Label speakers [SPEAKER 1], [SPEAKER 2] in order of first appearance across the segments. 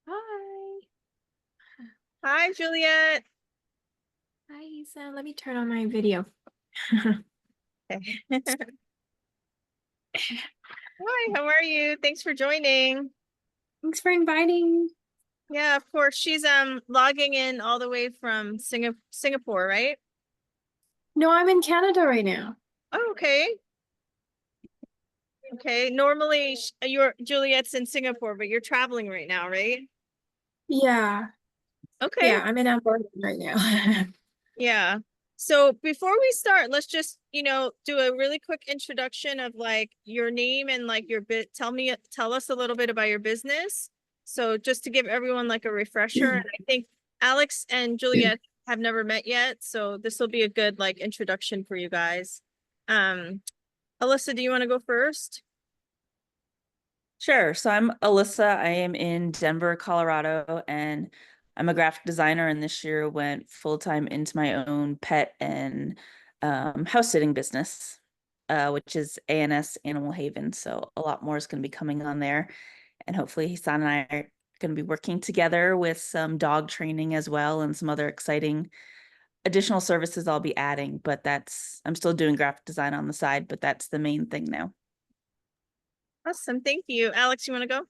[SPEAKER 1] Hi.
[SPEAKER 2] Hi, Juliet.
[SPEAKER 1] Hi, Isa. Let me turn on my video.
[SPEAKER 2] Okay. Hi, how are you? Thanks for joining.
[SPEAKER 1] Thanks for inviting.
[SPEAKER 2] Yeah, of course. She's logging in all the way from Singapore, right?
[SPEAKER 1] No, I'm in Canada right now.
[SPEAKER 2] Oh, okay. Okay. Normally you're Juliet's in Singapore, but you're traveling right now, right?
[SPEAKER 1] Yeah.
[SPEAKER 2] Okay.
[SPEAKER 1] Yeah, I'm in Alberta right now.
[SPEAKER 2] Yeah. So before we start, let's just, do a really quick introduction of like your name and like your bit. Tell us a little bit about your business. So just to give everyone like a refresher, and I think Alex and Juliet have never met yet, so this will be a good like introduction for you guys. Um, Alyssa, do you want to go first?
[SPEAKER 3] Sure. So I'm Alyssa. I am in Denver, Colorado, and I'm a graphic designer. And this year went full time into my own pet and house sitting business, which is ANS Animal Haven. So a lot more is going to be coming on there. And hopefully, Hassan and I are going to be working together with some dog training as well and some other exciting additional services I'll be adding. But I'm still doing graphic design on the side, but that's the main thing now.
[SPEAKER 2] Awesome, thank you. Alex, you want to go?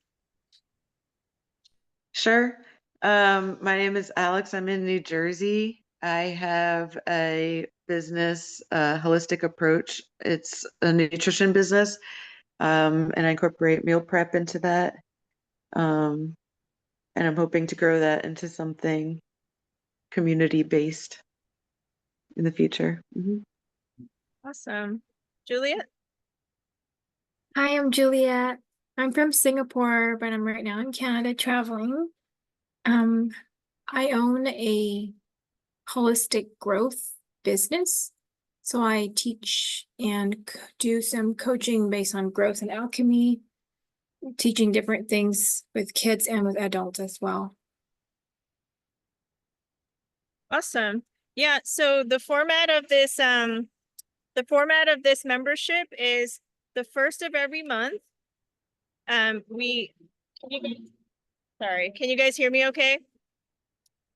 [SPEAKER 4] Sure. My name is Alex. I'm in New Jersey. I have a business, Holistic Approach. It's a nutrition business, and I incorporate meal prep into that. Um, and I'm hoping to grow that into something community-based in the future.
[SPEAKER 2] Awesome. Juliet?
[SPEAKER 1] Hi, I'm Juliet. I'm from Singapore, but I'm right now in Canada traveling. Um, I own a holistic growth business. So I teach and do some coaching based on growth and alchemy, teaching different things with kids and with adults as well.
[SPEAKER 2] Awesome. Yeah, so the format of this membership is the first of every month. We can you guys, sorry, can you guys hear me okay?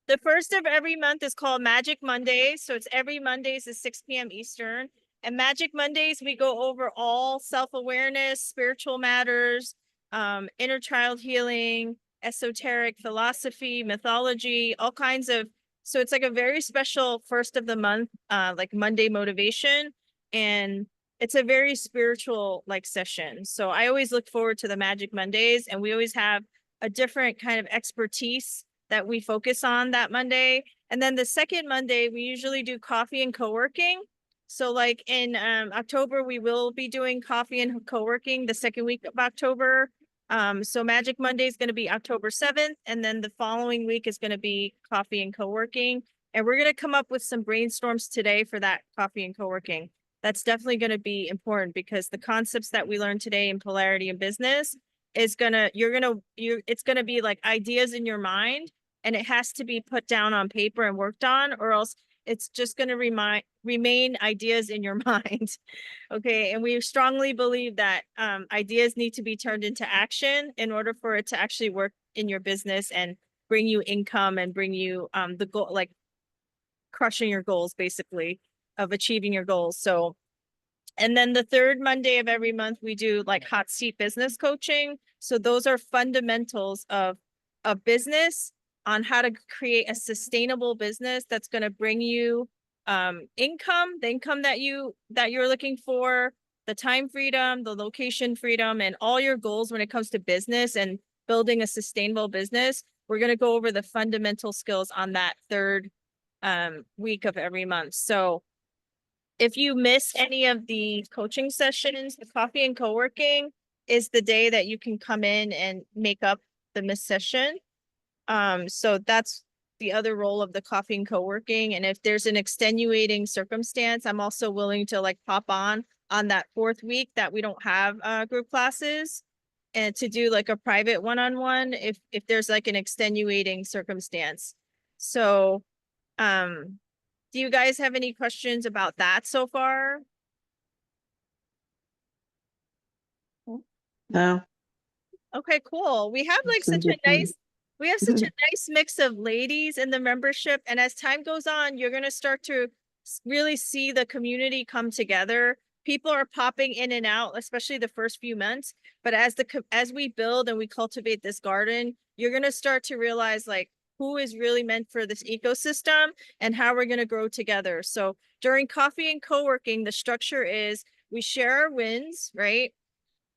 [SPEAKER 2] The first of every month is called Magic Mondays. So it's every Mondays at 6 p.m. Eastern. And Magic Mondays, we go over all self-awareness, spiritual matters, inner child healing, esoteric philosophy, mythology, all kinds of. So it's like a very special first of the month, like Monday motivation. And it's a very spiritual like session. So I always look forward to the Magic Mondays, and we always have a different kind of expertise that we focus on that Monday. And then the second Monday, we usually do coffee and co-working. So like in October, we will be doing coffee and co-working the second week of October. So Magic Monday is going to be October 7th. And then the following week is going to be coffee and co-working. And we're going to come up with some brainstorms today for that coffee and co-working. That's definitely going to be important because the concepts that we learned today in polarity and business is it's gonna be like ideas in your mind, and it has to be put down on paper and worked on, or else it's just going to remain ideas in your mind. Okay, and we strongly believe that ideas need to be turned into action in order for it to actually work in your business and bring you income and bring you the goal, like crushing your goals basically, of achieving your goals. So, and then the third Monday of every month, we do like hot seat business coaching. So those are fundamentals of a business, on how to create a sustainable business that's going to bring you income, the income that you're looking for, the time freedom, the location freedom, and all your goals when it comes to business and building a sustainable business. We're going to go over the fundamental skills on that third week of every month. So if you miss any of the coaching sessions, the coffee and co-working is the day that you can come in and make up the missed session. So that's the other role of the coffee and co-working. And if there's an extenuating circumstance, I'm also willing to like pop on that fourth week that we don't have group classes, and to do like a private one-on-one if there's like an extenuating circumstance. So do you guys have any questions about that so far?
[SPEAKER 4] No,
[SPEAKER 2] Okay, cool. We have like
[SPEAKER 4] some
[SPEAKER 2] such a
[SPEAKER 4] different.
[SPEAKER 2] We have such a nice mix of ladies in the membership. And as time goes on, you're going to start to really see the community come together. People are popping in and out, especially the first few months. But as we build and we cultivate this garden, you're going to start to realize like who is really meant for this ecosystem and how we're going to grow together. So during coffee and co-working, the structure is we share our wins, right?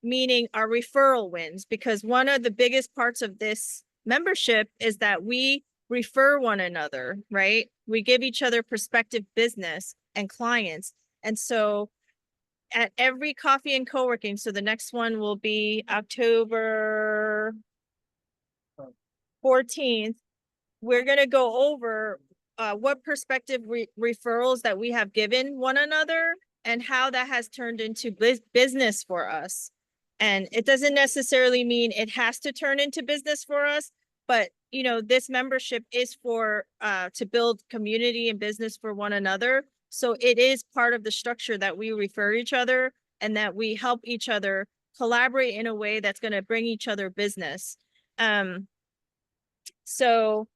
[SPEAKER 2] Meaning our referral wins, because one of the biggest parts of this membership is that we refer one another, right? We give each other prospective business and clients. And so at every coffee and co-working, so the next one will be October 14th, we're going to go over what prospective referrals that we have given one another and how that has turned into business for us. And it doesn't necessarily mean it has to turn into business for us, but you know, this membership is for to build community and business for one another. So it is part of the structure that we refer each other and that we help each other collaborate in a way that's going to bring each other business. So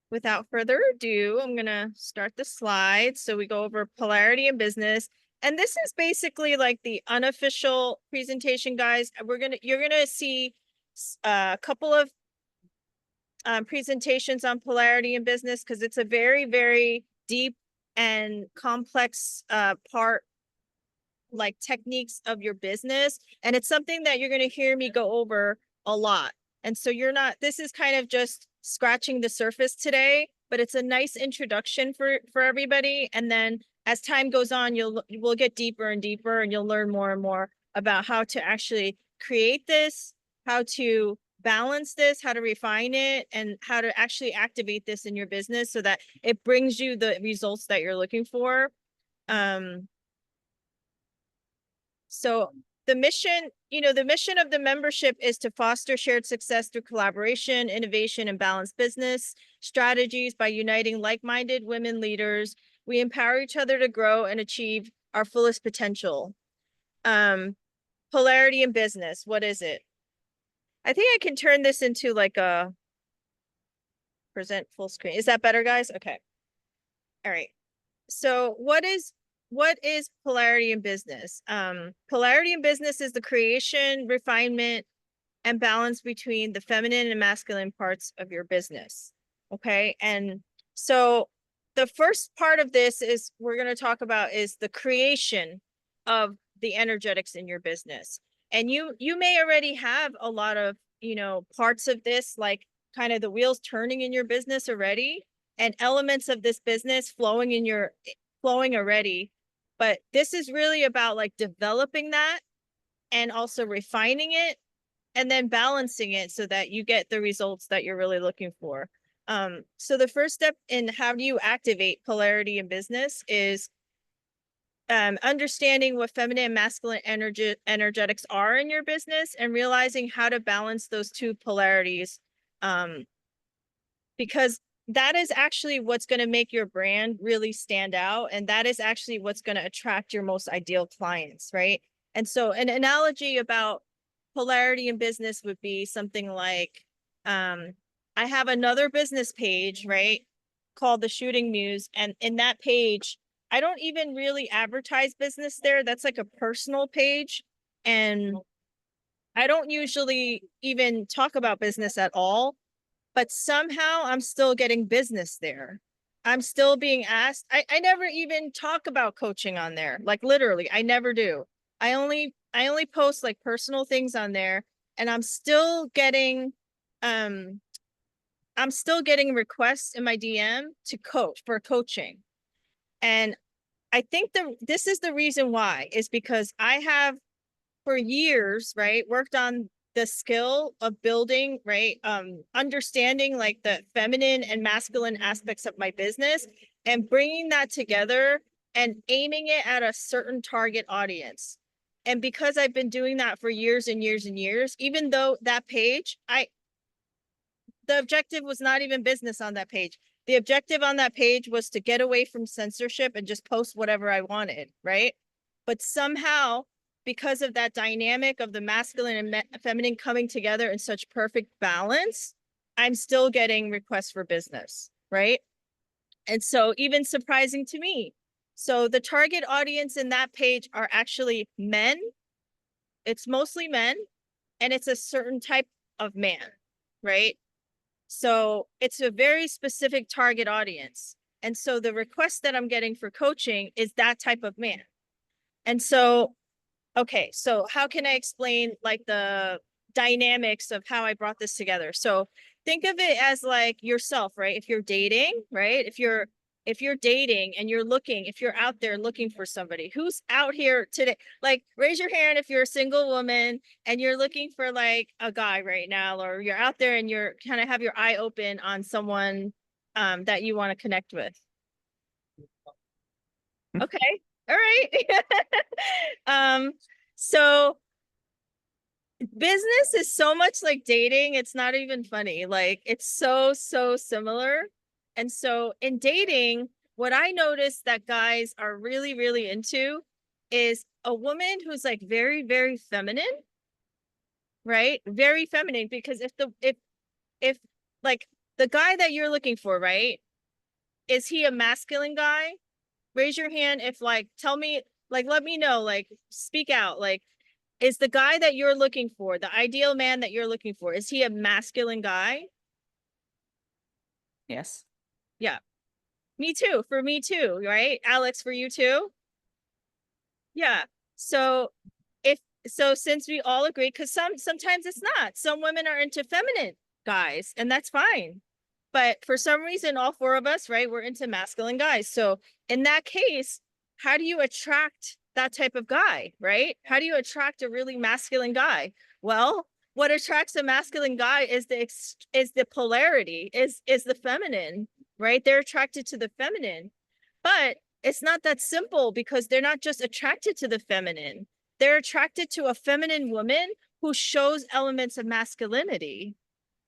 [SPEAKER 2] without further ado, I'm gonna start the slides. So we go over polarity in business. And this is basically like the unofficial presentation, guys. You're gonna see a couple of presentations on polarity in business because it's a very, very deep and complex part, like techniques of your business. And it's something that you're gonna hear me go over a lot. And so this is kind of just scratching the surface today, but it's a nice introduction for everybody. And then as time goes on, we'll get deeper and deeper and you'll learn more and more about how to actually create this, how to balance this, how to refine it, and how to actually activate this in your business so that it brings you the results that you're looking for. So the mission of the membership is to foster shared success through collaboration, innovation, and balanced business strategies by uniting like-minded women leaders. We empower each other to grow and achieve our fullest potential. Polarity in business, what is it? I think I can turn this into like a present full screen. Is that better, guys? Okay. All right. So what is polarity in business? Polarity in business is the creation, refinement, and balance between the feminine and masculine parts of your business. Okay. And so the first part of this is we're going to talk about is the creation of the energetics in your business. And you may already have a lot of, parts of this, like kind of the wheels turning in your business already and elements of this business flowing already. But this is really about like developing that and also refining it and then balancing it so that you get the results that you're really looking for. So the first step in how do you activate polarity in business is understanding what feminine and masculine energetics are in your business and realizing how to balance those two polarities. Because that is actually what's going to make your brand really stand out. And that is actually what's going to attract your most ideal clients, right? And so an analogy about polarity in business would be something like, I have another business page, right, called the Shooting Muse. And in that page, I don't even really advertise business there. That's like a personal page. And I don't usually even talk about business at all. But somehow I'm still getting business there. I'm still being asked. I never even talk about coaching on there. Like literally, I never do. I only post like personal things on there, and I'm still getting requests in my DM to coach for coaching. And I think this is the reason why, is because I have for years, right, worked on the skill of building, right, understanding like the feminine and masculine aspects of my business and bringing that together and aiming it at a certain target audience. And because I've been doing that for years and years and years, even though that page, the objective was not even business on that page. The objective on that page was to get away from censorship and just post whatever I wanted, right? But somehow, because of that dynamic of the masculine and feminine coming together in such perfect balance, I'm still getting requests for business, right? And so even surprising to me. So the target audience in that page are actually men. It's mostly men, and it's a certain type of man, right? So it's a very specific target audience. And so the request that I'm getting for coaching is that type of man. And so, okay, so how can I explain like the dynamics of how I brought this together? So think of it as like yourself, right? If you're dating, right? If you're dating and you're looking, if you're out there looking for somebody who's out here today, like raise your hand if you're a single woman and you're looking for like a guy right now, or you're out there and you're kind of have your eye open on someone that you want to connect with. Okay. All right. So business is so much like dating, it's not even funny. Like it's so similar. And so in dating, what I noticed that guys are really into is a woman who's like very feminine, right? Very feminine, because if like the guy that you're looking for, right? Is he a masculine guy? Raise your hand if like tell me, like let me know, like speak out, like is the guy that you're looking for, the ideal man that you're looking for, is he a masculine guy?
[SPEAKER 3] Yes.
[SPEAKER 2] Yeah. Me too. For me too, right? Alex, for you too? Yeah. So since we all agree, because sometimes it's not. Some women are into feminine guys, and that's fine. But for some reason, all four of us, right, we're into masculine guys. So in that case, how do you attract that type of guy, right? How do you attract a really masculine guy? Well, what attracts a masculine guy is the polarity, is the feminine, right? They're attracted to the feminine. But it's not that simple, because they're not just attracted to the feminine. They're attracted to a feminine woman who shows elements of masculinity,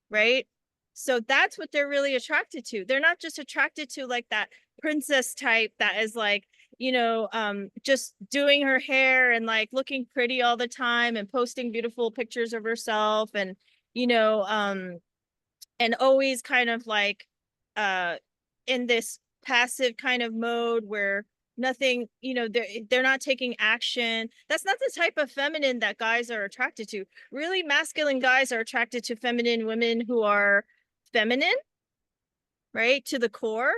[SPEAKER 2] right? So that's what they're really attracted to. They're not just attracted to like that princess type that is like, just doing her hair and like looking pretty all the time and posting beautiful pictures of herself, and, and always kind of like in this passive kind of mode where nothing, they're not taking action. That's not the type of feminine that guys are attracted to. Really masculine guys are attracted to feminine women who are feminine, right, to the core,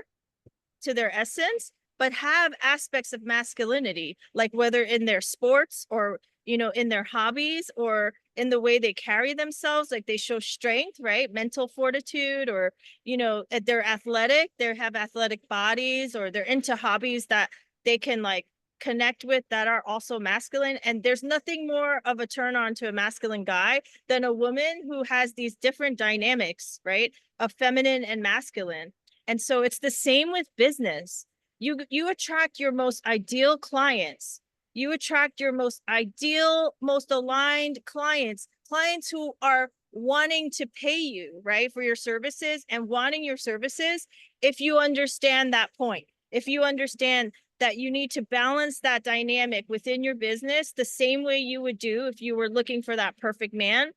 [SPEAKER 2] to their essence, but have aspects of masculinity, like whether in their sports or, in their hobbies or in the way they carry themselves, like they show strength, right? Mental fortitude, or, they're athletic, they have athletic bodies, or they're into hobbies that they can like connect with that are also masculine. And there's nothing more of a turn on to a masculine guy than a woman who has these different dynamics, right, of feminine and masculine. And so it's the same with business. You attract your most ideal clients. You attract your most ideal, most aligned clients who are wanting to pay you, right, for your services and wanting your services. If you understand that point, if you understand that you need to balance that dynamic within your business the same way you would do if you were looking for that perfect man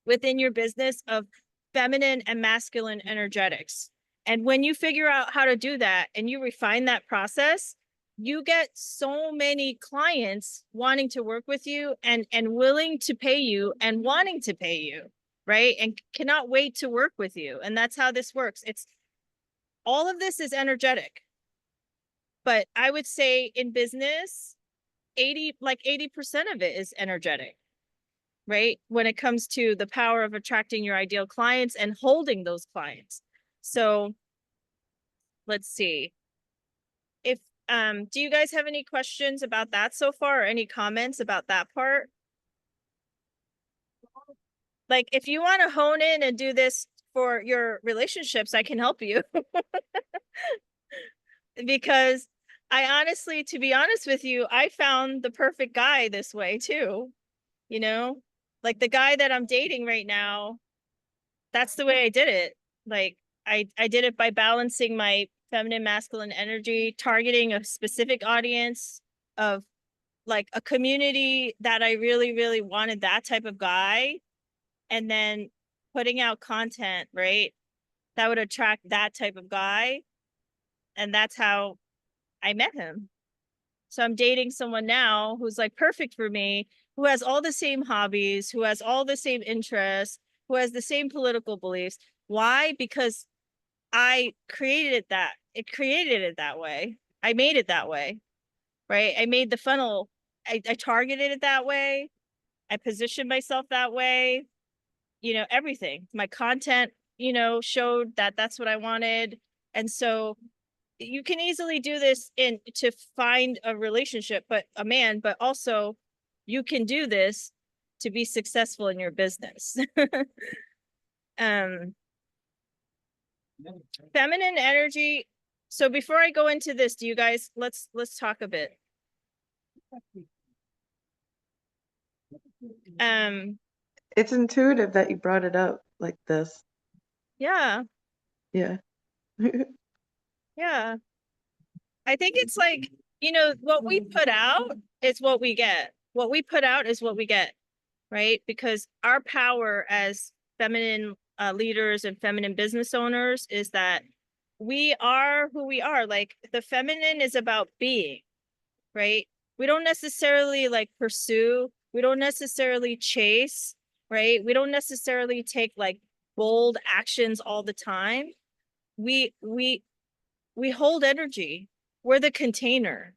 [SPEAKER 2] within your business, of feminine and masculine energetics. And when you figure out how to do that and you refine that process, you get so many clients wanting to work with you and willing to pay you and wanting to pay you, right? And cannot wait to work with you. And that's how this works. It's all of this is energetic. But I would say in business, 80% of it is energetic, right? When it comes to the power of attracting your ideal clients and holding those clients. So let's see. If do you guys have any questions about that so far, or any comments about that part? Like if you want to hone in and do this for your relationships, I can help you. Because I honestly, to be honest with you, I found the perfect guy this way too. Like the guy that I'm dating right now, that's the way I did it. Like I did it by balancing my feminine masculine energy, targeting a specific audience of like a community that I really wanted that type of guy, and then putting out content, right, that would attract that type of guy. And that's how I met him. So I'm dating someone now who's like perfect for me, who has all the same hobbies, who has all the same interests, who has the same political beliefs. Why? Because I created it that way. I made it that way, right? I made the funnel. I targeted it that way. I positioned myself that way. Everything. My content, showed that that's what I wanted. And so you can easily do this to find a relationship, but a man, but also you can do this to be successful in your business. Feminine energy. So before I go into this, do you guys, let's talk a bit.
[SPEAKER 4] It's intuitive that you brought it up like this.
[SPEAKER 2] Yeah.
[SPEAKER 4] Yeah.
[SPEAKER 2] Yeah. I think it's like, what we put out is what we get. What we put out is what we get, right? Because our power as feminine leaders and feminine business owners is that we are who we are. Like the feminine is about being, right? We don't necessarily like pursue, we don't necessarily chase, right? We don't necessarily take like bold actions all the time. We hold energy. We're the container,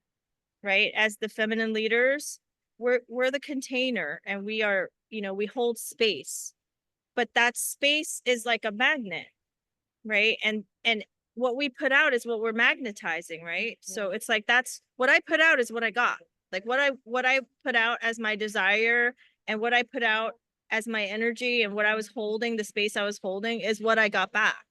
[SPEAKER 2] right? As the feminine leaders, we're the container, and we are, we hold space. But that space is like a magnet, right? And what we put out is what we're magnetizing, right? Yeah. So it's like, that's what I put out is what I got. Like what I put out as my desire, and what I put out as my energy, and what I was holding, the space I was holding, is what I got back.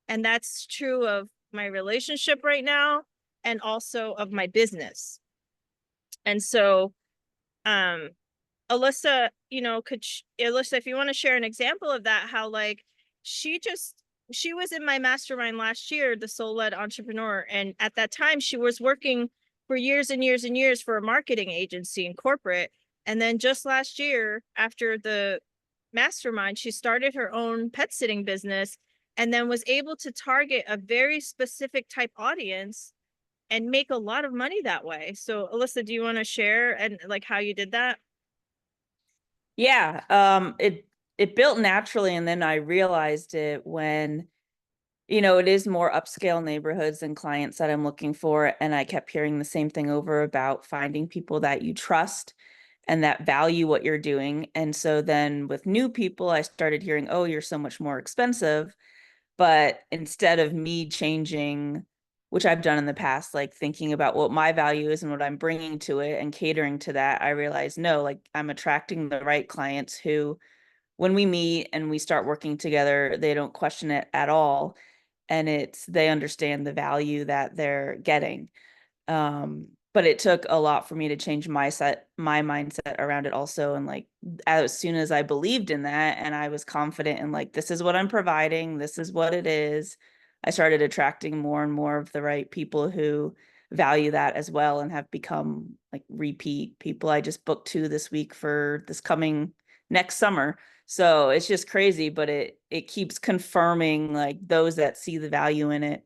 [SPEAKER 2] And that's true of my relationship right now, and also of my business. And so Alyssa, Alyssa, if you want to share an example of that, how like she was in my mastermind last year, the soul-led entrepreneur. And at that time she was working for years and years and years for a marketing agency in corporate. And then just last year, after the mastermind, she started her own pet sitting business, and then was able to target a very specific type audience and make a lot of money that way. So Alyssa, do you want to share and like how you did that?
[SPEAKER 3] Yeah, it built naturally, and then I realized it when, it is more upscale neighborhoods and clients that I'm looking for, and I kept hearing the same thing over about finding people that you trust and that value what you're doing. And so then with new people, I started hearing, oh, you're so much more expensive. But instead of me changing, which I've done in the past, like thinking about what my value is and what I'm bringing to it and catering to that, I realized, no, like I'm attracting the right clients who, when we meet and we start working together, they don't question it at all. And they understand the value that they're getting. But it took a lot for me to change my mindset around it also. And like, as soon as I believed in that and I was confident in like, this is what I'm providing, this is what it is, I started attracting more and more of the right people who value that as well, and have become like repeat people. I just booked 2 this week for this coming next summer. So it's just crazy, but it keeps confirming like those that see the value in it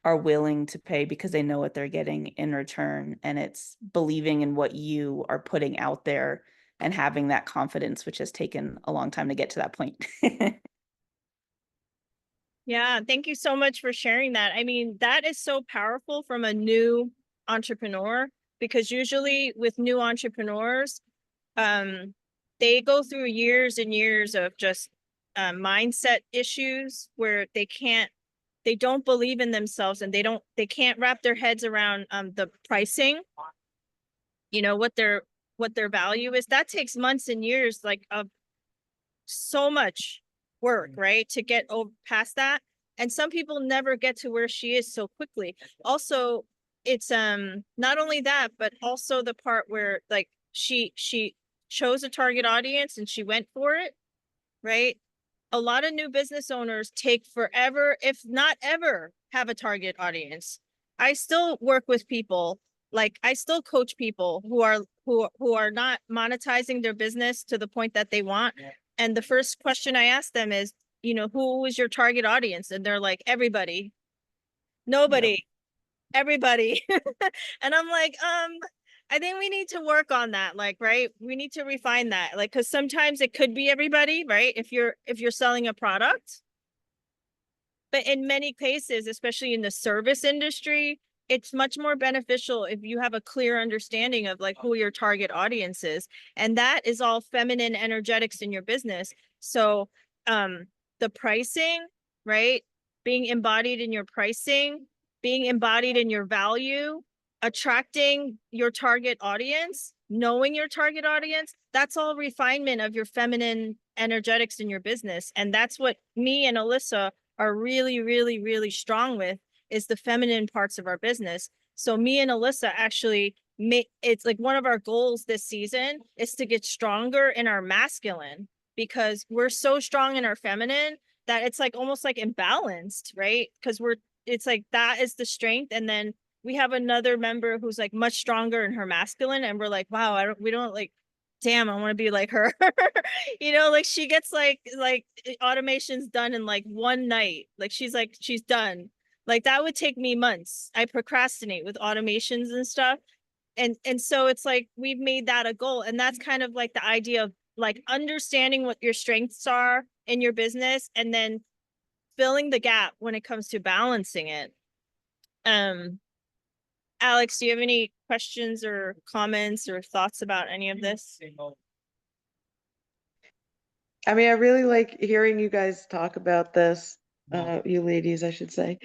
[SPEAKER 3] are willing to pay because they know what they're getting in return. And it's believing in what you are putting out there and having that confidence, which has taken a long time to get to that point.
[SPEAKER 2] Yeah, thank you so much for sharing that. I mean, that is so powerful from a new entrepreneur, because usually with new entrepreneurs, they go through years and years of just mindset issues where they don't believe in themselves, and they can't wrap their heads around the pricing, what their value is. That takes months and years, like of so much work, right, to get over past that. And some people never get to where she is so quickly. Also, it's not only that, but also the part where like she chose a target audience and she went for it, right? A lot of new business owners take forever, if not ever, have a target audience. I still work with people, like I still coach people who are not monetizing their business to the point that they want. And the first question I ask them is, you know, who is your target audience? And they're like, everybody, nobody, everybody. And I'm like, I think we need to work on that. Like, right. We need to refine that. Like, cause sometimes it could be everybody, right? If you're selling a product. But in many cases, especially in the service industry, it's much more beneficial if you have a clear understanding of like who your target audience is. And that is all feminine energetics in your business. So the pricing, right? Being embodied in your pricing, being embodied in your value, attracting your target audience, knowing your target audience, that's all refinement of your feminine energetics in your business. And that's what me and Alyssa are really, really, really strong with, is the feminine parts of our business. So me and Alyssa actually it's like one of our goals this season is to get stronger in our masculine, because we're so strong in our feminine that it's like almost like imbalanced, right? Because it's like that is the strength. And then we have another member who's like much stronger in her masculine, and we're like, wow, we don't like, damn, I want to be like her. You know, like she gets like automations done in like one night. Like she's done. Like that would take me months. I procrastinate with automations and stuff. And so it's like we've made that a goal. And that's kind of like the idea of like understanding what your strengths are in your business and then filling the gap when it comes to balancing it. Alex, do you have any questions or comments or thoughts about any of this?
[SPEAKER 4] I mean, I really like hearing you guys talk about this, you ladies, I should say.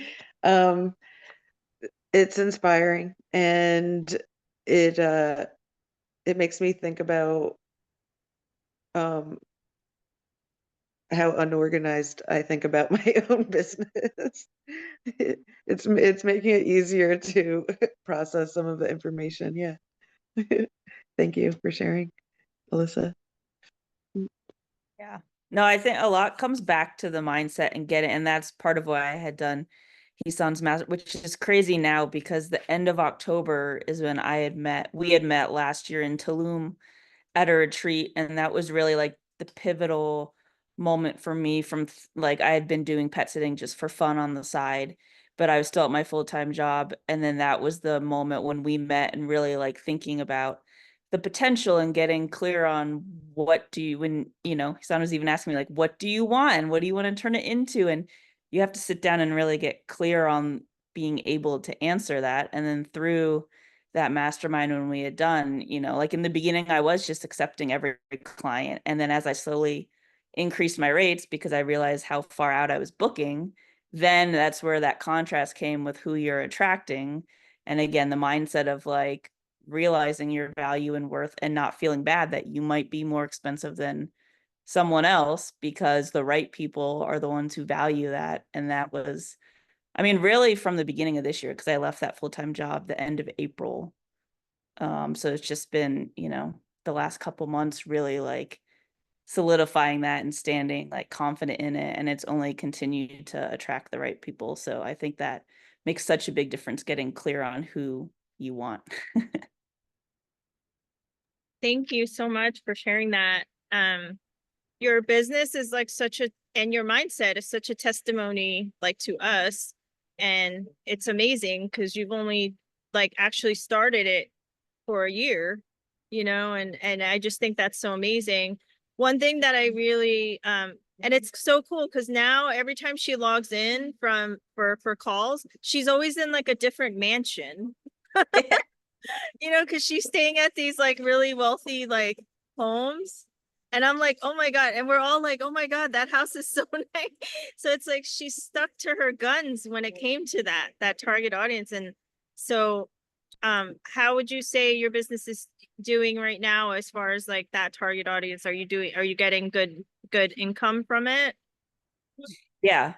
[SPEAKER 4] It's inspiring, and it makes me think about how unorganized I think about my own business. It's making it easier to process some of the information. Yeah. Thank you for sharing, Alyssa.
[SPEAKER 3] Yeah. No, I think a lot comes back to the mindset and get it. And that's part of why I had done Heeson's master, which is crazy now because the end of October is when we had met last year in Tulum at a retreat. And that was really like the pivotal moment for me from like, I had been doing pet sitting just for fun on the side, but I was still at my full-time job. And then that was the moment when we met and really like thinking about the potential and getting clear on what do you, when, you know, Hisan was even asking me like, what do you want? And what do you want to turn it into? And you have to sit down and really get clear on being able to answer that. And then through that mastermind, when we had done, you know, like in the beginning, I was just accepting every client. And then as I slowly increased my rates because I realized how far out I was booking, then that's where that contrast came with who you're attracting. And again, the mindset of like realizing your value and worth and not feeling bad that you might be more expensive than someone else because the right people are the ones who value that. And that was, I mean, really from the beginning of this year, because I left that full-time job the end of April. So it's just been, you know, the last couple months really like solidifying that and standing like confident in it. And it's only continued to attract the right people. So I think that makes such a big difference getting clear on who you want.
[SPEAKER 2] Thank you so much for sharing that. Your business is like and your mindset is such a testimony like to us. And it's amazing because you've only like actually started it for a year, you know, and I just think that's so amazing. One thing that I really and it's so cool because now every time she logs in for calls, she's always in like a different mansion. You know, because she's staying at these like really wealthy like homes. And I'm like, oh my God. And we're all like, oh my God, that house is so nice. So it's like she stuck to her guns when it came to that target audience. And so how would you say your business is doing right now as far as like that target audience? Are you getting good income from it?
[SPEAKER 3] Yeah.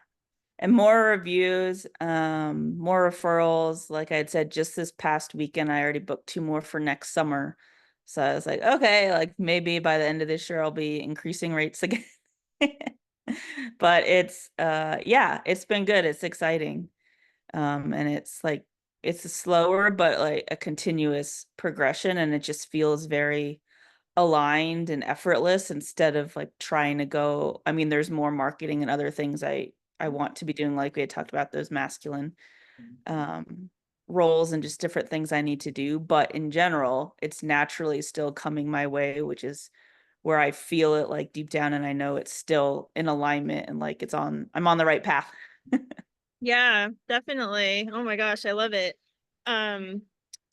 [SPEAKER 3] And more reviews, more referrals. Like I had said, just this past weekend, I already booked 2 more for next summer. So I was like, okay, like maybe by the end of this year, I'll be increasing rates again. But it's, yeah, it's been good. It's exciting. And it's like, it's a slower, but like a continuous progression. And it just feels very aligned and effortless instead of like trying to go. I mean, there's more marketing and other things I want to be doing, like we had talked about, those masculine roles and just different things I need to do. But in general, it's naturally still coming my way, which is where I feel it like deep down and I know it's still in alignment and like I'm on the right path.
[SPEAKER 2] Yeah, definitely. Oh my gosh, I love it.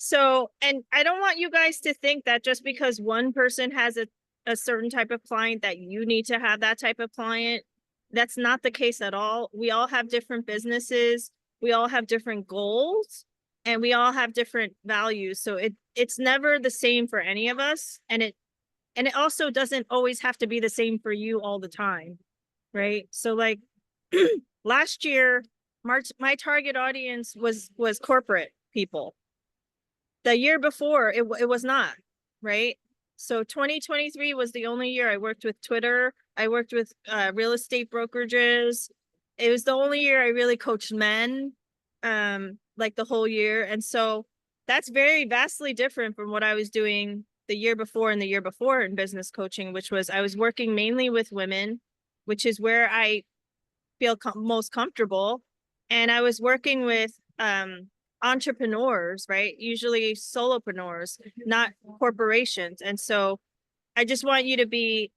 [SPEAKER 2] So, and I don't want you guys to think that just because one person has a certain type of client that you need to have that type of client. That's not the case at all. We all have different businesses, we all have different goals, and we all have different values. So it's never the same for any of us, and it also doesn't always have to be the same for you all the time, right? So like last year, March, my target audience was corporate people. The year before, it was not, right? So 2023 was the only year I worked with Twitter. I worked with real estate brokerages. It was the only year I really coached men, like the whole year. And so that's very vastly different from what I was doing the year before and the year before in business coaching, which was I was working mainly with women, which is where I feel most comfortable. And I was working with entrepreneurs, right? Usually solopreneurs, not corporations. And so I just want you to be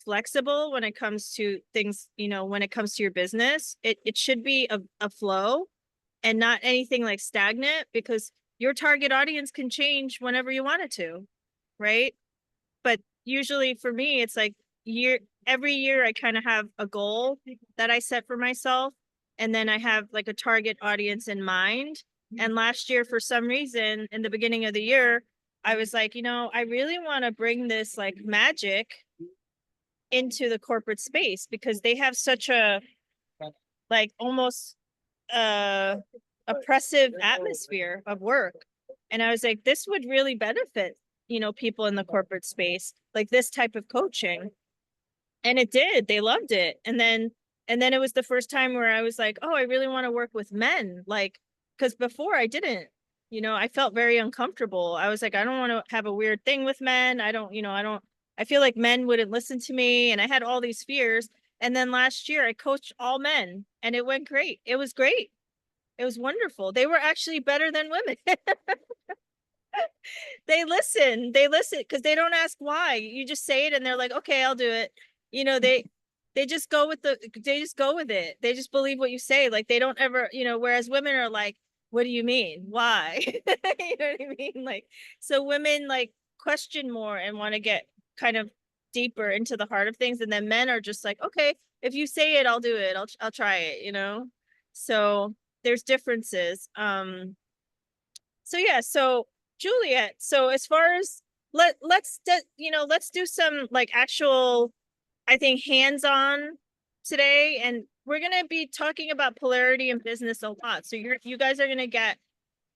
[SPEAKER 2] flexible when it comes to things, you know, when it comes to your business. It should be a flow and not anything like stagnant, because your target audience can change whenever you want it to, right? But usually for me, it's like every year I kind of have a goal that I set for myself, and then I have like a target audience in mind. And last year, for some reason, in the beginning of the year, I was like, you know, I really want to bring this like magic into the corporate space, because they have such a like almost oppressive atmosphere of work. And I was like, this would really benefit, you know, people in the corporate space, like this type of coaching. And it did. They loved it. And then it was the first time where I was like, oh, I really want to work with men. Like, because before I didn't, you know, I felt very uncomfortable. I was like, I don't want to have a weird thing with men. I don't, you know, I feel like men wouldn't listen to me. And I had all these fears. And then last year I coached all men and it went great. It was great. It was wonderful. They were actually better than women. They listen because they don't ask why. You just say it and they're like, okay, I'll do it. You know, they just go with they just go with it. They just believe what you say. Like they don't ever, you know, whereas women are like, what do you mean? Why? You know what I mean? Like, so women like question more and want to get kind of deeper into the heart of things. And then men are just like, okay, if you say it, I'll do it. I'll try it, you know? So there's differences. So yeah, so Juliet, so as far as let's you know, let's do some like actual, I think, hands-on today, and we're going to be talking about polarity in business a lot. So you guys are going to get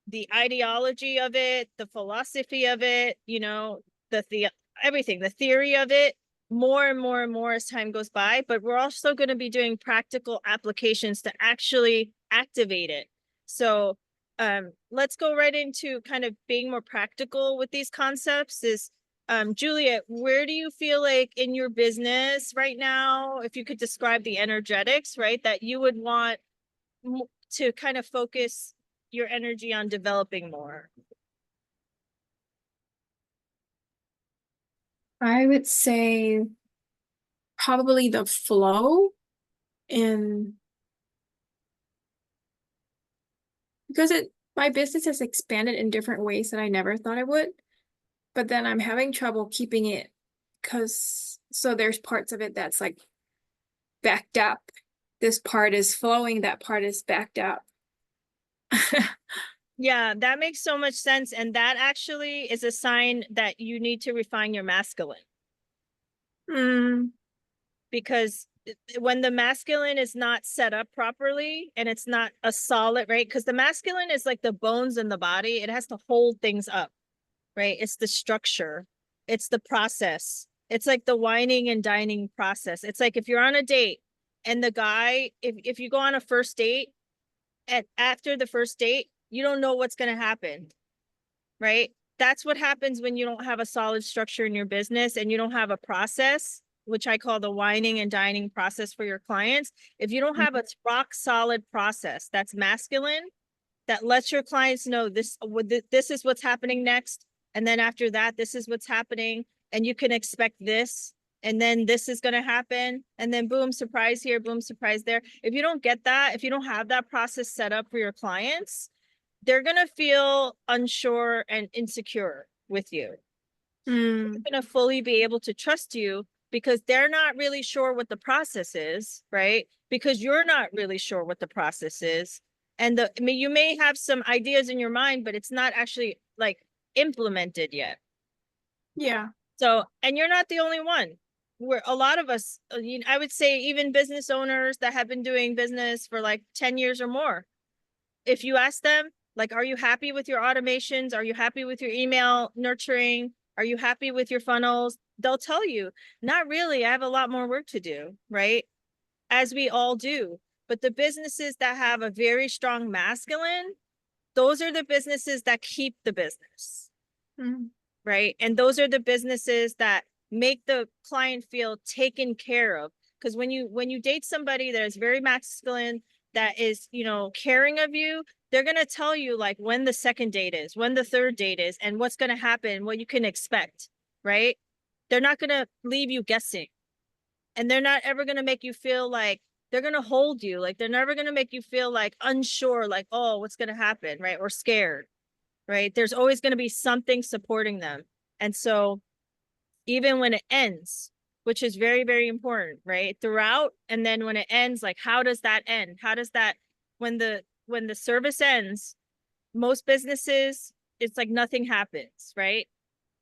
[SPEAKER 2] the ideology of it, the philosophy of it, you know, the everything, the theory of it, more and more and more as time goes by. But we're also going to be doing practical applications to actually activate it. So let's go right into kind of being more practical with these concepts. Is Juliet, where do you feel like in your business right now, if you could describe the energetics, right, that you would want to kind of focus your energy on developing more?
[SPEAKER 1] I would say probably the flow in because my business has expanded in different ways that I never thought it would, but then I'm having trouble keeping it so there's parts of it that's like backed up. This part is flowing, that part is backed up.
[SPEAKER 2] Yeah, that makes so much sense. And that actually is a sign that you need to refine your masculine. Because when the masculine is not set up properly and it's not a solid, right? Because the masculine is like the bones in the body. It has to hold things up, right? It's the structure. It's the process. It's like the whining and dining process. It's like if you're on a date and the guy, if you go on a first date, and after the first date, you don't know what's going to happen, right? that's what happens when you don't have a solid structure in your business and you don't have a process, which I call the wining and dining process for your clients. If you don't have a rock solid process that's masculine, that lets your clients know this is what's happening next, and then after that, this is what's happening, and you can expect this, and then this is going to happen, and then boom, surprise here, boom, surprise there. If you don't get that, if you don't have that process set up for your clients, they're going to feel unsure and insecure with you. They're going to fully be able to trust you because they're not really sure what the process is, right? Because you're not really sure what the process is. And I mean, you may have some ideas in your mind, but it's not actually like implemented yet.
[SPEAKER 1] Yeah.
[SPEAKER 2] So, and you're not the only one. Where a lot of us, I would say even business owners that have been doing business for like 10 years or more, if you ask them, like, are you happy with your automations? Are you happy with your email nurturing? Are you happy with your funnels? They'll tell you, not really. I have a lot more work to do, right? As we all do. But the businesses that have a very strong masculine, those are the businesses that keep the business, right? And those are the businesses that make the client feel taken care of. Because when you date somebody that is very masculine, that is, caring of you, they're going to tell you like when the second date is, when the third date is, and what's going to happen, what you can expect, right? They're not going to leave you guessing. And they're not ever going to make you feel like they're going to hold you. Like they're never going to make you feel like unsure, like, oh, what's going to happen, right? Or scared, right? There's always going to be something supporting them. And so even when it ends, which is very, very important, right? Throughout, and then when it ends, like, how does that end? How does that, when the service ends, most businesses, it's like nothing happens, right?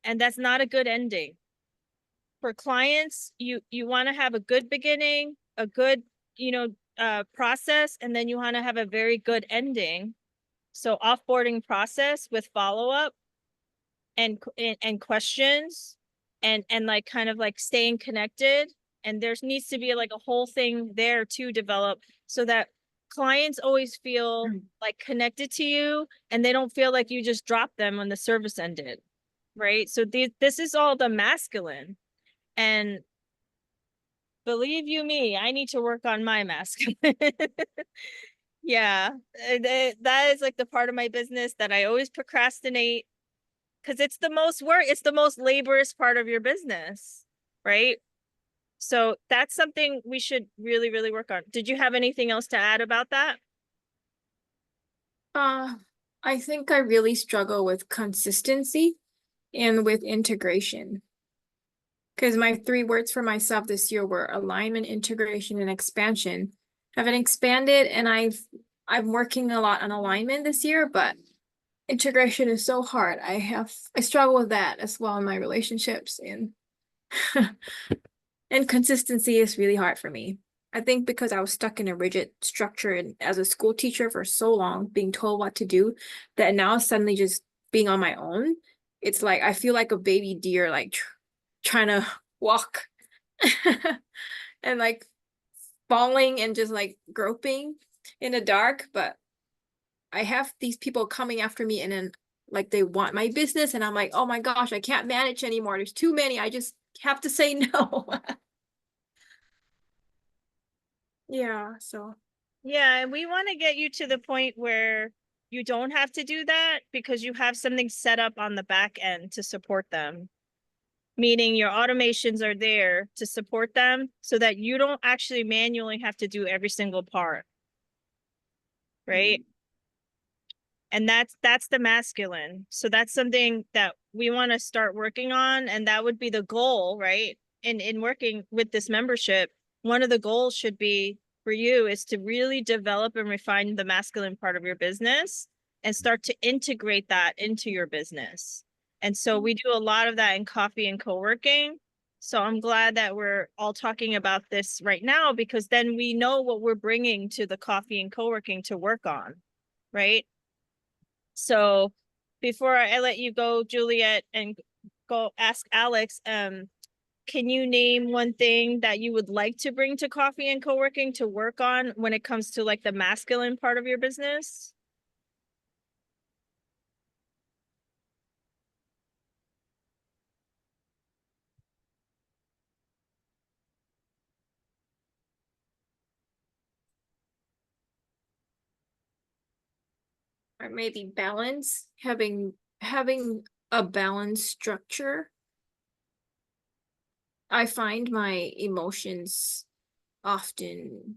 [SPEAKER 2] And that's not a good ending. For clients, you want to have a good beginning, a good, process, and then you want to have a very good ending. So offboarding process with follow-up and questions and like kind of like staying connected. And there needs to be like a whole thing there to develop so that clients always feel like connected to you and they don't feel like you just dropped them when the service ended, right? So this is all the masculine. And believe you me, I need to work on my masculine. Yeah, that is like the part of my business that I always procrastinate because it's the most work, it's the most laborious part of your business, right? So that's something we should really, really work on. Did you have anything else to add about that?
[SPEAKER 1] I think I really struggle with consistency and with integration. Because my 3 words for myself this year were alignment, integration, and expansion. I haven't expanded, and I'm working a lot on alignment this year, but integration is so hard. I struggle with that as well in my relationships, and and consistency is really hard for me. I think because I was stuck in a rigid structure and as a school teacher for so long, being told what to do, that now suddenly just being on my own, it's like I feel like a baby deer, like trying to walk and like falling and just like groping in the dark. But I have these people coming after me and then like they want my business and I'm like, oh my gosh, I can't manage anymore. There's too many. I just have to say no. Yeah, so
[SPEAKER 2] Yeah, and we want to get you to the point where you don't have to do that because you have something set up on the back end to support them. Meaning your automations are there to support them so that you don't actually manually have to do every single part. Right? And that's the masculine. So that's something that we want to start working on. And that would be the goal, right? In working with this membership, one of the goals should be for you is to really develop and refine the masculine part of your business and start to integrate that into your business. And so we do a lot of that in coffee and co-working. So I'm glad that we're all talking about this right now because then we know what we're bringing to the coffee and co-working to work on, right? So before I let you go, Juliet, and go ask Alex, can you name one thing that you would like to bring to coffee and co-working to work on when it comes to like the masculine part of your business?
[SPEAKER 1] or maybe balance, having a balanced structure. I find my emotions often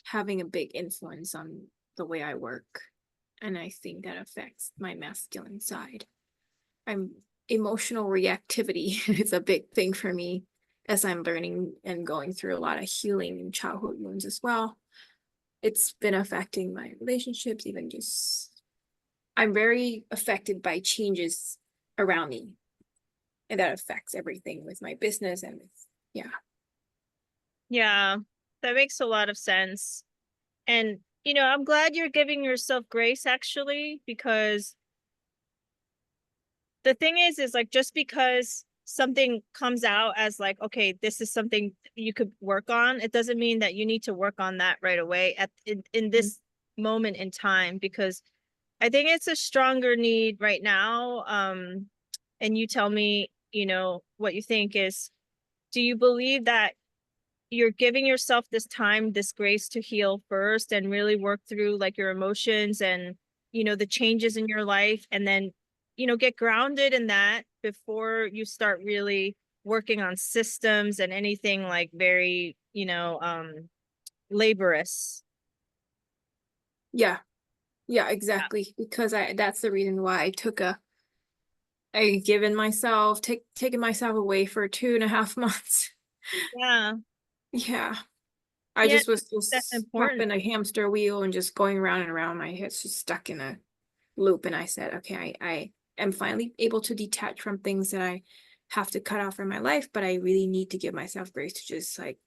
[SPEAKER 1] having a big influence on the way I work. And I think that affects my masculine side. Emotional reactivity is a big thing for me as I'm learning and going through a lot of healing and childhood wounds as well. It's been affecting my relationships, even just I'm very affected by changes around me. And that affects everything with my business and with, yeah.
[SPEAKER 2] Yeah, that makes a lot of sense. And, you know, I'm glad you're giving yourself grace actually, because the thing is like just because something comes out as like, okay, this is something you could work on, it doesn't mean that you need to work on that right away in this moment in time, because I think it's a stronger need right now. And you tell me, you know, what you think is, do you believe that you're giving yourself this time, this grace to heal first and really work through like your emotions and, you know, the changes in your life, and then, you know, get grounded in that before you start really working on systems and anything like very, you know, laborious.
[SPEAKER 1] Yeah. Yeah, exactly. Because that's the reason why I taken myself away for 2.5 months.
[SPEAKER 2] Yeah.
[SPEAKER 1] Yeah. I
[SPEAKER 2] Yeah,
[SPEAKER 1] just was
[SPEAKER 2] that's
[SPEAKER 1] just stuck
[SPEAKER 2] important.
[SPEAKER 1] in a hamster wheel and just going round and around. My head's just stuck in a loop. And I said, okay, I am finally able to detach from things that I have to cut off from my life, but I really need to give myself grace to just like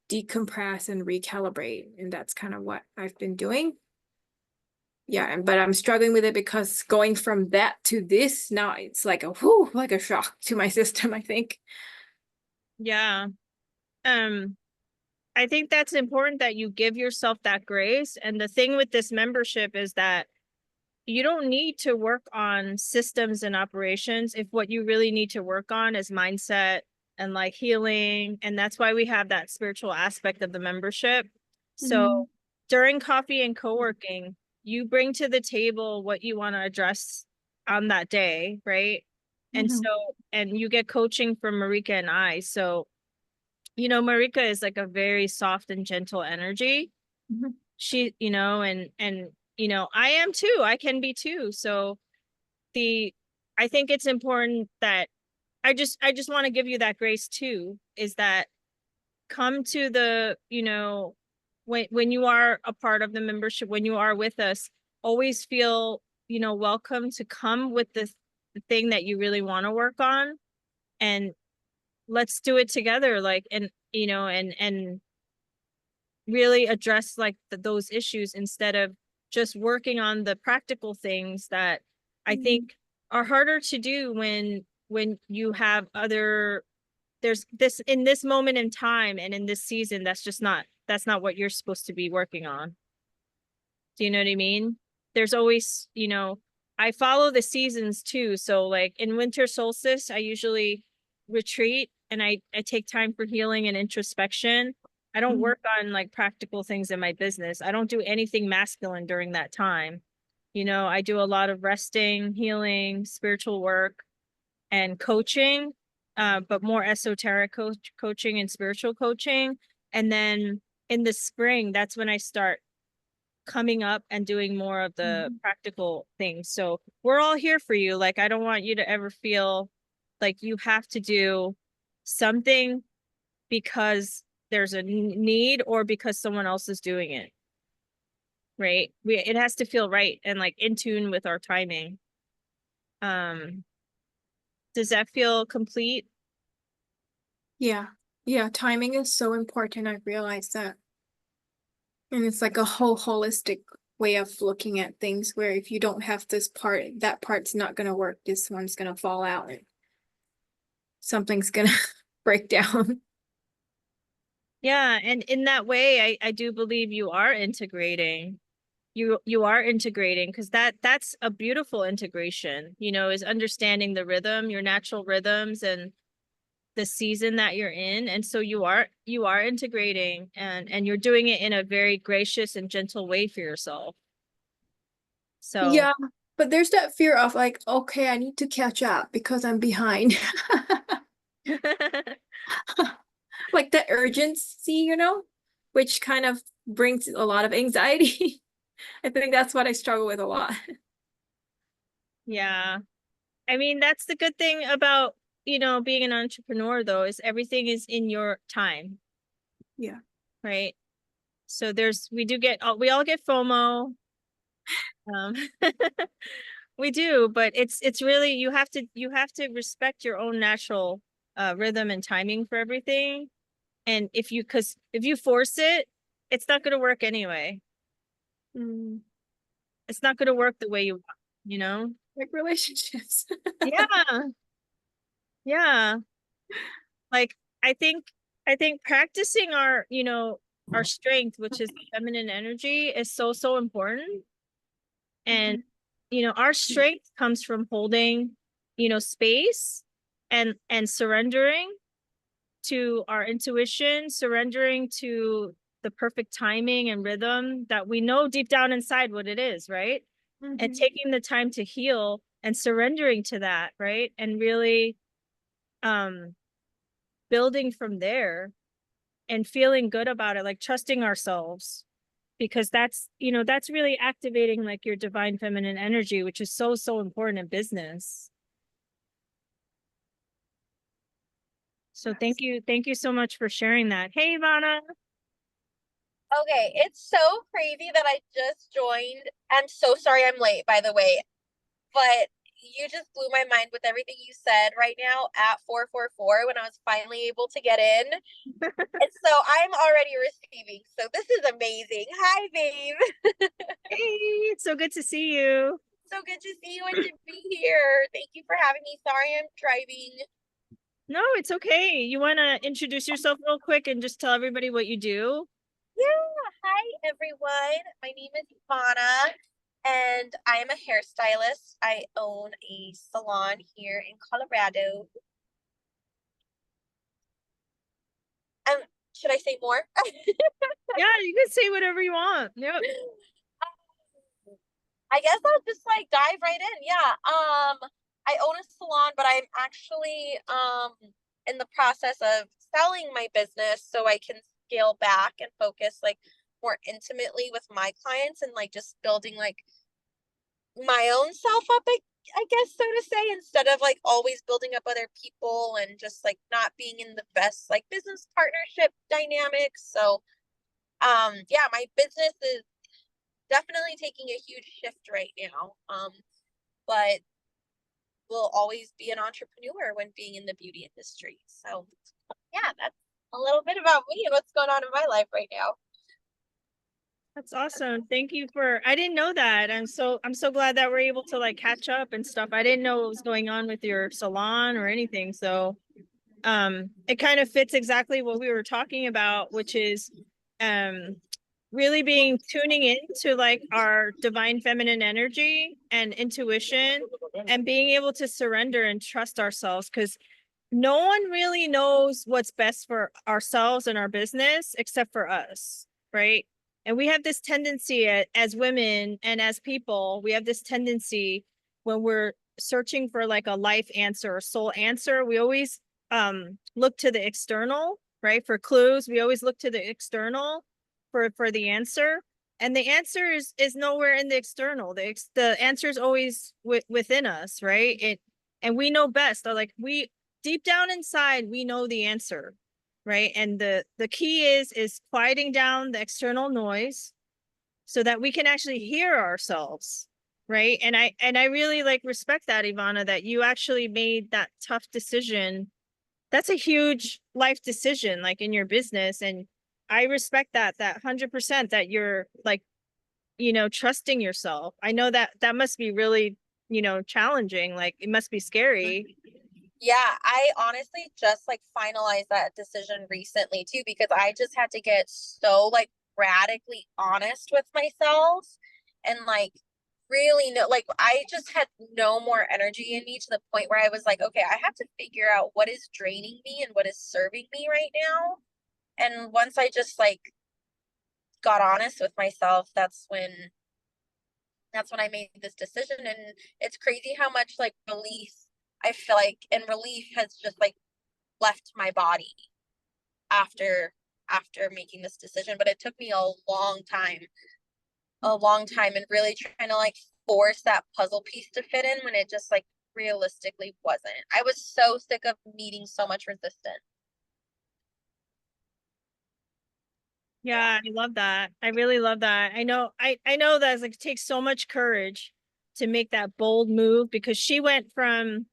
[SPEAKER 1] decompress and recalibrate. And that's kind of what I've been doing. Yeah, but I'm struggling with it because going from that to this now, it's like like a shock to my system, I think.
[SPEAKER 2] Yeah. Um, I think that's important that you give yourself that grace. And the thing with this membership is that you don't need to work on systems and operations if what you really need to work on is mindset and like healing. And that's why we have that spiritual aspect of the membership. So during coffee and co-working, you bring to the table what you want to address on that day, right? And so, and you get coaching from Marika and I. So, you know, Marika is like a very soft and gentle energy. She, you know, and you know, I am too. I can be too. So the I think it's important that I just want to give you that grace too, is that come to the, you know, when you are a part of the membership, when you are with us, always feel, you know, welcome to come with the thing that you really want to work on, and let's do it together, like, and you know, and really address like those issues instead of just working on the practical things that I think are harder to do when you have other, there's this in this moment in time and in this season, that's not what you're supposed to be working on. Do you know what I mean? There's always, you know, I follow the seasons too. So like in winter solstice, I usually retreat and I take time for healing and introspection. I don't work on like practical things in my business. I don't do anything masculine during that time. You know, I do a lot of resting, healing, spiritual work, and coaching, but more esoteric coaching and spiritual coaching. And then in the spring, that's when I start coming up and doing more of the practical things. So we're all here for you. Like, I don't want you to ever feel like you have to do something because there's a need or because someone else is doing it. Right? It has to feel right and like in tune with our timing. Um, does that feel complete?
[SPEAKER 1] Yeah. Yeah, timing is so important. I realized that. And it's like a whole holistic way of looking at things where if you don't have this part, that part's not going to work. This one's going to fall out and something's going to break down.
[SPEAKER 2] Yeah, and in that way, I do believe you are integrating. You are integrating, because that's a beautiful integration, you know, is understanding the rhythm, your natural rhythms and the season that you're in. And so you are integrating, and you're doing it in a very gracious and gentle way for yourself. So
[SPEAKER 1] Yeah, but there's that fear of like, okay, I need to catch up because I'm behind. Like the urgency, which kind of brings a lot of anxiety. I think that's what I struggle with a lot.
[SPEAKER 2] yeah. I mean, that's the good thing about, being an entrepreneur though, is everything is in your time,
[SPEAKER 1] Yeah.
[SPEAKER 2] right? So we all get FOMO. Um, we do, but it's really, you have to respect your own natural rhythm and timing for everything. And because if you force it, it's not going to work anyway.
[SPEAKER 1] Mm,
[SPEAKER 2] It's not going to work the way you want, you know?
[SPEAKER 1] like relationships.
[SPEAKER 2] Yeah. Yeah. Like I think practicing our strength, which is feminine energy, is so, so important. And
[SPEAKER 1] Mhm.
[SPEAKER 2] our strength comes from holding, space and surrendering to our intuition, surrendering to the perfect timing and rhythm that we know deep down inside what it is, right? And
[SPEAKER 1] Mhm.
[SPEAKER 2] taking the time to heal and surrendering to that, right? And really um building from there and feeling good about it, like trusting ourselves, because that's really activating like your divine feminine energy, which is so, so important in business. So
[SPEAKER 1] Yes.
[SPEAKER 2] thank you so much for sharing that. Hey, Ivana.
[SPEAKER 5] Okay, it's so crazy that I just joined. I'm so sorry I'm late, by the way, but you just blew my mind with everything you said right now at 4:44 when I was finally able to get in. And so I'm already receiving. So this is amazing. Hi, babe.
[SPEAKER 2] Hey, so good to see you.
[SPEAKER 5] So good to see you and to be here. Thank you for having me. Sorry I'm driving.
[SPEAKER 2] No, it's okay. You want to introduce yourself real quick and just tell everybody what you do?
[SPEAKER 5] Yeah, hi everyone. My name is Ivana and I am a hairstylist. I own a salon here in Colorado. Um, should I say more?
[SPEAKER 2] Yeah, you can say whatever you want. Yep.
[SPEAKER 5] I guess I'll just like dive right in. Yeah. I own a salon, but I'm actually in the process of selling my business so I can scale back and focus like more intimately with my clients and like just building like my own self up, I guess so to say, instead of like always building up other people and just like not being in the best like business partnership dynamics. So yeah, my business is definitely taking a huge shift right now. But will always be an entrepreneur when being in the beauty industry. So yeah, that's a little bit about me and what's going on in my life right now.
[SPEAKER 2] That's awesome. Thank you I didn't know that. I'm so glad that we're able to like catch up and stuff. I didn't know what was going on with your salon or anything. So it kind of fits exactly what we were talking about, which is um really tuning into like our divine feminine energy and intuition and being able to surrender and trust ourselves, because no one really knows what's best for ourselves and our business except for us, right? And we have this tendency as women and as people, we have this tendency when we're searching for like a life answer or soul answer, we always look to the external, right? For clues, we always look to the external for the answer. And the answer is nowhere in the external. The answer is always within us, right? And we know best. Or like we deep down inside, we know the answer, right? And the key is quieting down the external noise so that we can actually hear ourselves, right? And I really like respect that, Ivana, that you actually made that tough decision. That's a huge life decision, like in your business. And I respect that 100%, that you're like, trusting yourself. I know that must be really, challenging. Like it must be scary.
[SPEAKER 5] Yeah, I honestly just like finalized that decision recently too, because I just had to get so like radically honest with myself and like really know, like I just had no more energy in me to the point where I was like, okay, I have to figure out what is draining me and what is serving me right now. And once I just like got honest with myself, that's when That's when I made this decision. And it's crazy how much like release I feel like, and relief has just like left my body after making this decision. But it took me a long time, and really trying to like force that puzzle piece to fit in when it just like realistically wasn't. I was so sick of meeting so much resistance.
[SPEAKER 2] Yeah, I love that. I really love that. I know that like it takes so much courage to make that bold move, because she went from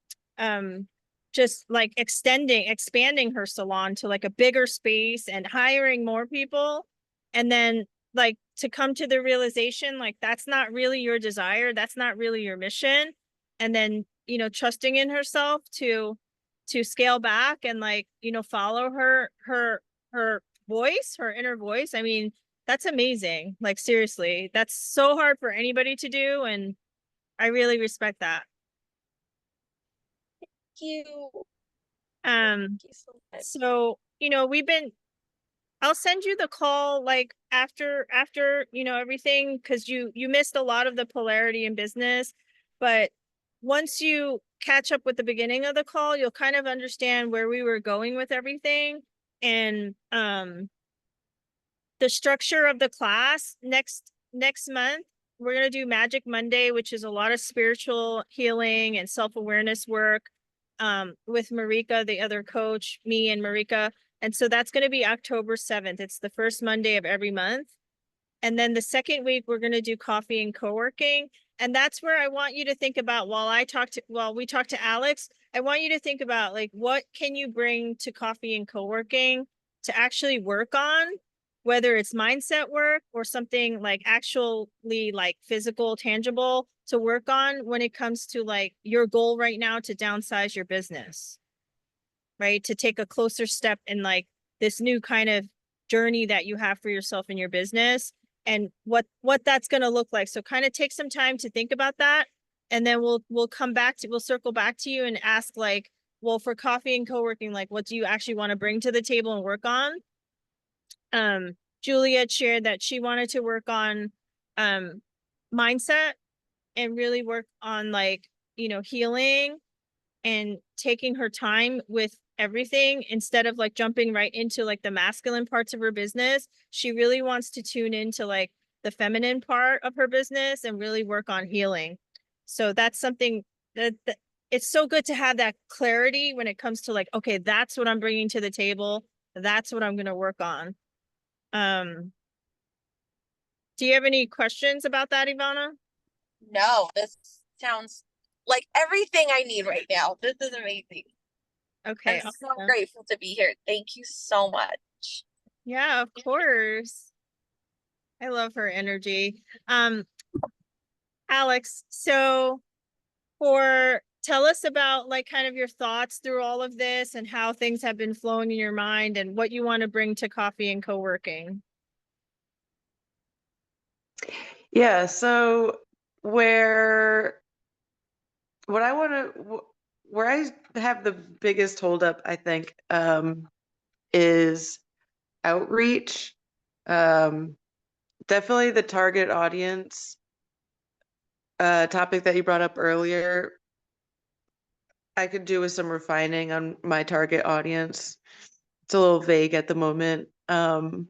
[SPEAKER 2] just like expanding her salon to like a bigger space and hiring more people, and then like to come to the realization like that's not really your desire, that's not really your mission, and then trusting in herself to scale back and like follow her voice, her inner voice. I mean, that's amazing. Like seriously, that's so hard for anybody to do, and I really respect that.
[SPEAKER 5] Thank
[SPEAKER 2] Um,
[SPEAKER 5] you so much.
[SPEAKER 2] so I'll send you the call like after everything, because you missed a lot of the polarity in business, but once you catch up with the beginning of the call, you'll kind of understand where we were going with everything. And the structure of the class next month, we're going to do Magic Monday, which is a lot of spiritual healing and self-awareness work with Marika, the other coach, me and Marika. And so that's going to be October 7th. It's the first Monday of every month. And then the second week, we're going to do coffee and co-working. And that's where I want you to think about, while we talk to Alex, I want you to think about like, what can you bring to coffee and co-working to actually work on, whether it's mindset work or something like actually like physical, tangible to work on when it comes to like your goal right now to downsize your business, right? To take a closer step in like this new kind of journey that you have for yourself in your business, and what that's going to look like. So kind of take some time to think about that, and then we'll circle back to you and ask like, well, for coffee and co-working, like what do you actually want to bring to the table and work on? Juliet shared that she wanted to work on mindset and really work on like healing and taking her time with everything instead of like jumping right into like the masculine parts of her business. She really wants to tune into like the feminine part of her business and really work on healing. So that's something that it's so good to have that clarity when it comes to like, okay, that's what I'm bringing to the table. That's what I'm going to work on. Do you have any questions about that, Ivana?
[SPEAKER 5] No, this sounds like everything I need right now. This is amazing.
[SPEAKER 2] Okay.
[SPEAKER 5] I'm so grateful to be here. Thank you so much.
[SPEAKER 2] Yeah, of course. I love her energy. Alex, so tell us about like kind of your thoughts through all of this and how things have been flowing in your mind and what you want to bring to coffee and co-working.
[SPEAKER 4] Yeah, so where what I want to where I have the biggest holdup, I think, is outreach. Definitely the target audience topic that you brought up earlier. I could do with some refining on my target audience. It's a little vague at the moment. So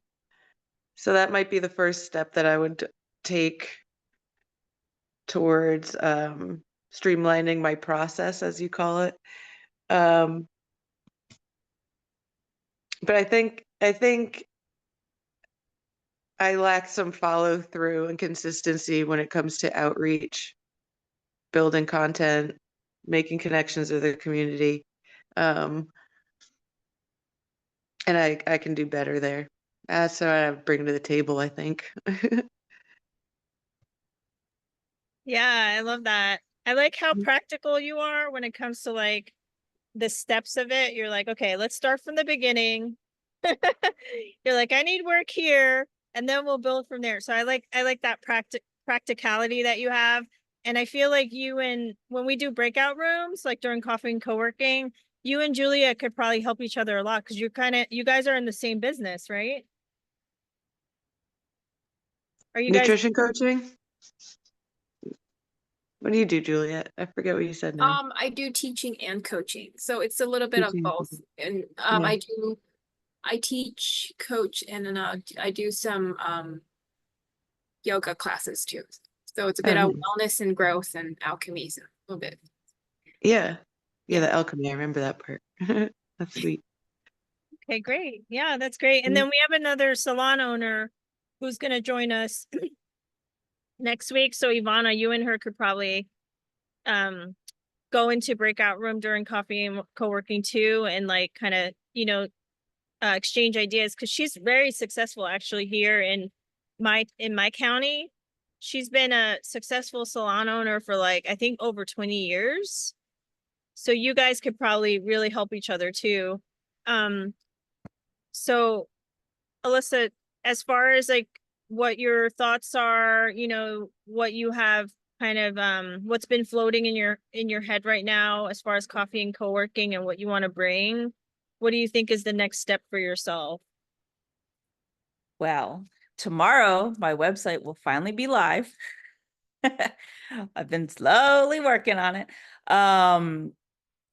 [SPEAKER 4] that might be the first step that I would take towards streamlining my process, as you call it. But I think I lack some follow through and consistency when it comes to outreach, building content, making connections with the community. And I can do better there. That's what I bring to the table, I think.
[SPEAKER 2] Yeah, I love that. I like how practical you are when it comes to like the steps of it. You're like, okay, let's start from the beginning. You're like, I need work here, and then we'll build from there. So I like that practicality that you have. And I feel like when we do breakout rooms, like during coffee and co-working, you and Julia could probably help each other a lot because you guys are in the same business, right? Are you guys
[SPEAKER 4] Nutrition coaching? What do you do, Juliet? I forget what you said now.
[SPEAKER 1] I do teaching and coaching, so it's a little bit of
[SPEAKER 4] Teaching.
[SPEAKER 1] both. And
[SPEAKER 4] Yeah.
[SPEAKER 1] I teach, coach, and then I do some yoga classes too. So it's a bit
[SPEAKER 4] Oh,
[SPEAKER 1] of
[SPEAKER 4] nice.
[SPEAKER 1] wellness and growth and alchemy, so a little bit.
[SPEAKER 4] Yeah. Yeah,
[SPEAKER 1] Yeah.
[SPEAKER 4] the alchemy. I remember that part. That's sweet.
[SPEAKER 2] Okay, great. Yeah, that's great. And then we have another salon owner who's going to join us next week. So Ivana, you and her could probably go into breakout room during coffee and co-working too, and like kind of, exchange ideas, because she's very successful actually here in my county. She's been a successful salon owner for like, I think over 20 years. So you guys could probably really help each other too. So Alyssa, as far as like what your thoughts are, what you have kind of what's been floating in your head right now as far as coffee and co-working and what you want to bring, what do you think is the next step for yourself?
[SPEAKER 3] Well, tomorrow my website will finally be live. I've been slowly working on it.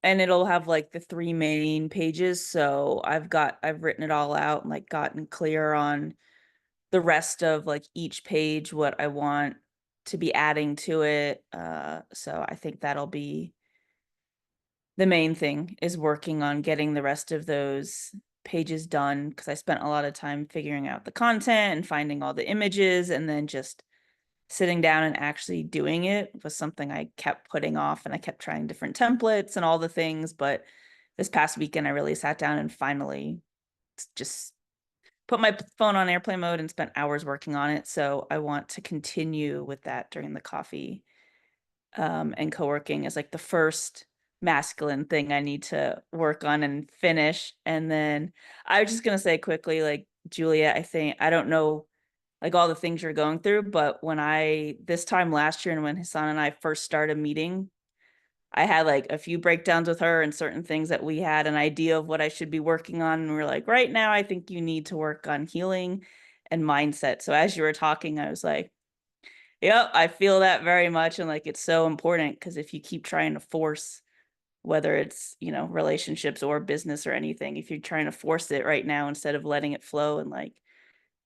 [SPEAKER 3] And it'll have like the 3 main pages. So I've written it all out and like gotten clear on the rest of like each page, what I want to be adding to it. So I think that'll be the main thing, is working on getting the rest of those pages done, because I spent a lot of time figuring out the content and finding all the images, and then just sitting down and actually doing it was something I kept putting off, and I kept trying different templates and all the things. But this past weekend I really sat down and finally just put my phone on airplane mode and spent hours working on it. So I want to continue with that during the coffee and co-working as like the first masculine thing I need to work on and finish. And then I was just gonna say quickly, like, Julia, I don't know like all the things you're going through, but this time last year and when Hassan and I first started meeting, I had like a few breakdowns with her and certain things that we had an idea of what I should be working on. And we're like, right now, I think you need to work on healing and mindset. So as you were talking, I was like, yep, I feel that very much. And like, it's so important, because if you keep trying to force, whether it's, relationships or business or anything, if you're trying to force it right now instead of letting it flow, and like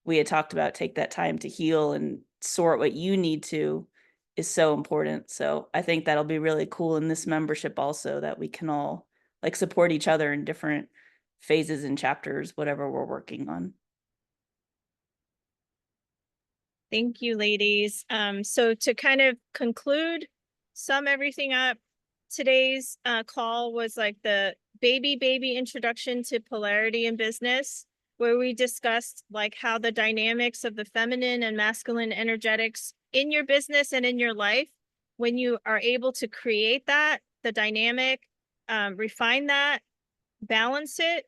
[SPEAKER 3] we had talked about, take that time to heal and sort what you need to, is so important. So I think that'll be really cool in this membership also, that we can all like support each other in different phases and chapters, whatever we're working on.
[SPEAKER 2] Thank you, ladies. So to kind of conclude, sum everything up, today's call was like the baby introduction to polarity in business, where we discussed like how the dynamics of the feminine and masculine energetics in your business and in your life, when you are able to create that, the dynamic, refine that, balance it,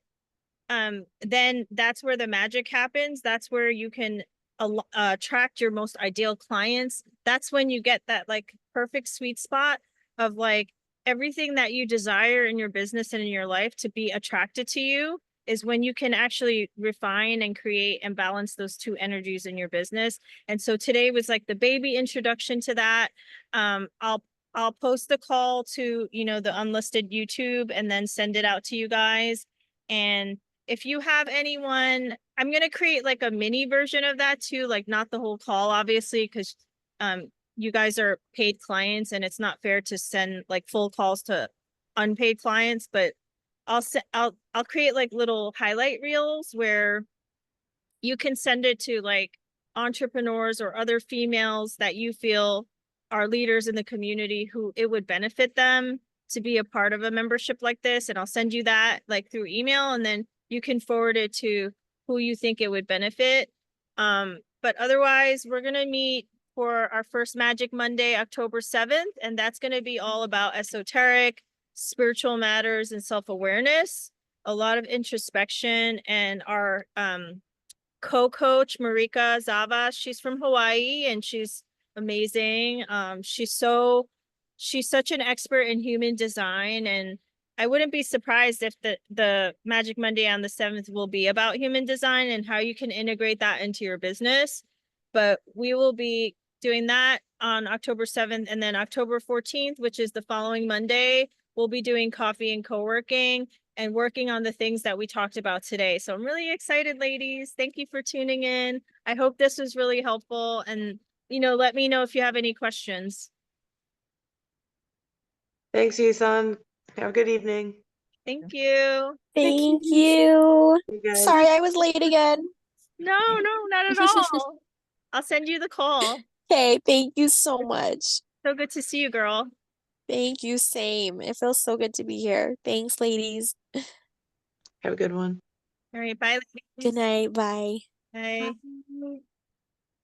[SPEAKER 2] then that's where the magic happens. That's where you can attract your most ideal clients. That's when you get that like perfect sweet spot of like everything that you desire in your business and in your life to be attracted to you, is when you can actually refine and create and balance those two energies in your business. And so today was like the baby introduction to that. I'll post the call to, the unlisted YouTube and then send it out to you guys. And if you have anyone, I'm going to create like a mini version of that too, like not the whole call, obviously, because you guys are paid clients and it's not fair to send like full calls to unpaid clients, but I'll create like little highlight reels where you can send it to like entrepreneurs or other females that you feel are leaders in the community who it would benefit them to be a part of a membership like this. And I'll send you that like through email, and then you can forward it to who you think it would benefit. But otherwise, we're going to meet for our first Magic Monday, October 7th. And that's going to be all about esoteric, spiritual matters, and self-awareness, a lot of introspection. And our co-coach Marika Zava, she's from Hawaii and she's amazing. She's such an expert in human design, and I wouldn't be surprised if the Magic Monday on the 7th will be about human design and how you can integrate that into your business. But we will be doing that on October 7th, and then October 14th, which is the following Monday, we'll be doing coffee and co-working and working on the things that we talked about today. So I'm really excited, ladies. Thank you for tuning in. I hope this was really helpful, and let me know if you have any questions.
[SPEAKER 4] Thanks, Yusan. Have a good evening.
[SPEAKER 2] Thank you.
[SPEAKER 6] Thank you.
[SPEAKER 4] You guys.
[SPEAKER 6] Sorry I was late again.
[SPEAKER 2] No, not at all. I'll send you the call.
[SPEAKER 6] Okay, thank you so much.
[SPEAKER 2] So good to see you, girl.
[SPEAKER 6] Thank you, same. It feels so good to be here. Thanks, ladies.
[SPEAKER 4] Have a good one.
[SPEAKER 2] All right, bye,
[SPEAKER 6] Good
[SPEAKER 2] ladies.
[SPEAKER 6] night. Bye.
[SPEAKER 2] Bye.
[SPEAKER 1] Bye.